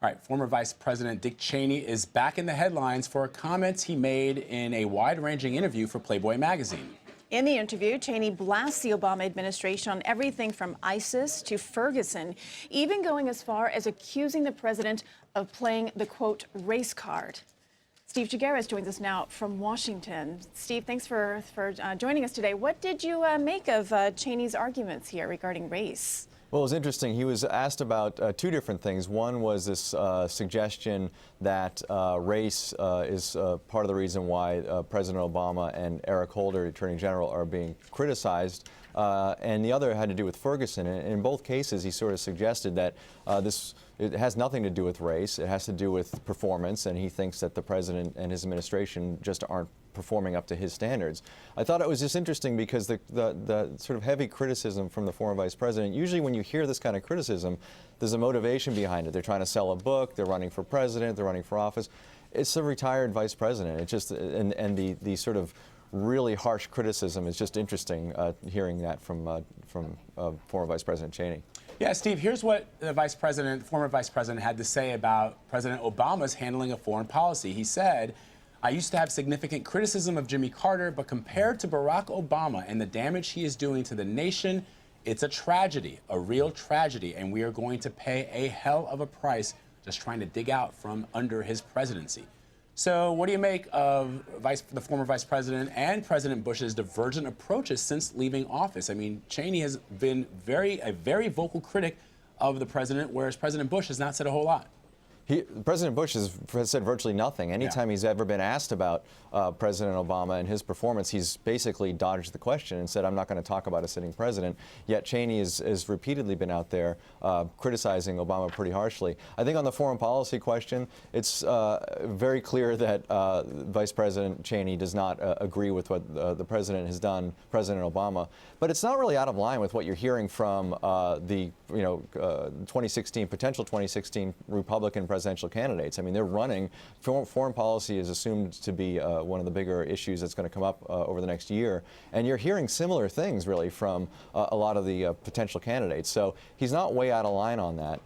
All right, former Vice President Dick Cheney is back in the headlines for comments he made in a wide-ranging interview for Playboy magazine. In the interview, Cheney blasts the Obama administration on everything from ISIS to Ferguson, even going as far as accusing the president of playing the, quote, race card. Steve Chaggaris joins us now from Washington. Steve, thanks for joining us today. What did you make of Cheney's arguments here regarding race? Well, it was interesting. He was asked about two different things. One was this suggestion that race is part of the reason why President Obama and Eric Holder, Attorney General, are being criticized. And the other had to do with Ferguson. And in both cases, he sort of suggested that it has nothing to do with race. It has to do with performance. And he thinks that the president and his administration just aren't performing up to his standards. I thought it was just interesting because the sort of heavy criticism from the former vice president, usually when you hear this kind of criticism, there's a motivation behind it. They're trying to sell a book, they're running for president, they're running for office. It's a retired vice president. It's just, and the sort of really harsh criticism is just interesting hearing that from former Vice President Cheney. Yeah, Steve, here's what the former vice president had to say about President Obama's handling of foreign policy. He said, "I used to have significant criticism of Jimmy Carter, but compared to Barack Obama and the damage he is doing to the nation, it's a tragedy, a real tragedy, and we are going to pay a hell of a price just trying to dig out from under his presidency." So what do you make of the former vice president and President Bush's divergent approaches since leaving office? I mean, Cheney has been a very vocal critic of the president, whereas President Bush has not said a whole lot. President Bush has said virtually nothing. Anytime he's ever been asked about President Obama and his performance, he's basically dodged the question and said, I'm not going to talk about a sitting president. Yet Cheney has repeatedly been out there criticizing Obama pretty harshly. I think on the foreign policy question, it's very clear that Vice President Cheney does not agree with what the president has done, President Obama. But it's not really out of line with what you're hearing from the 2016, potential 2016 Republican presidential candidates. I mean, they're running. Foreign policy is assumed to be one of the bigger issues that's going to come up over the next year. And you're hearing similar things, really, from a lot of the potential candidates. So he's not way out of line on that.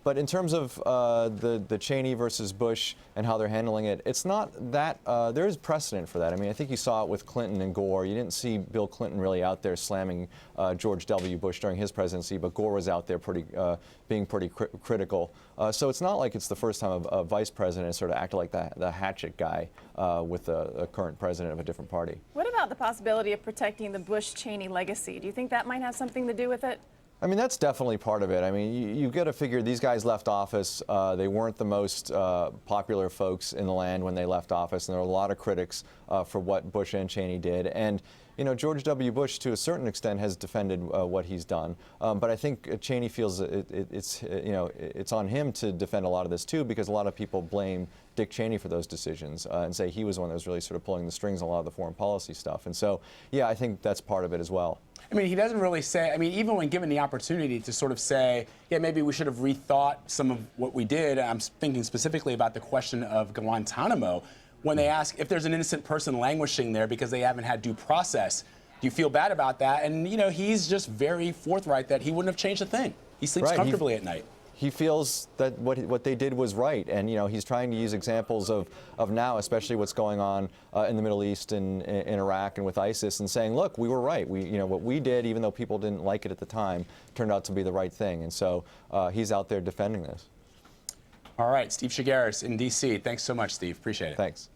But in terms of the Cheney versus Bush and how they're handling it, it's not that there is precedent for that. I mean, I think you saw it with Clinton and Gore. You didn't see Bill Clinton really out there slamming George W. Bush during his presidency, but Gore was out there being pretty critical. So it's not like it's the first time a vice president sort of acted like the hatchet guy with a current president of a different party. What about the possibility of protecting the Bush-Cheney legacy? Do you think that might have something to do with it? I mean, that's definitely part of it. I mean, you've got to figure these guys left office. They weren't the most popular folks in the land when they left office, and there were a lot of critics for what Bush and Cheney did. And George W. Bush, to a certain extent, has defended what he's done. But I think Cheney feels it's on him to defend a lot of this too, because a lot of people blame Dick Cheney for those decisions and say he was the one that was really sort of pulling the strings on a lot of the foreign policy stuff. And so, yeah, I think that's part of it as well. I mean, he doesn't really say, I mean, even when given the opportunity to sort of say, yeah, maybe we should have rethought some of what we did. I'm thinking specifically about the question of Guantanamo. When they ask if there's an innocent person languishing there because they haven't had due process, do you feel bad about that? And, he's just very forthright that he wouldn't have changed a thing. He sleeps comfortably at night. He feels that what they did was right, and he's trying to use examples of now, especially what's going on in the Middle East and in Iraq and with ISIS, and saying, look, we were right. What we did, even though people didn't like it at the time, turned out to be the right thing. And so he's out there defending this. All right, Steve Chaggaris in D.C. Thanks so much, Steve. Appreciate it. Thanks.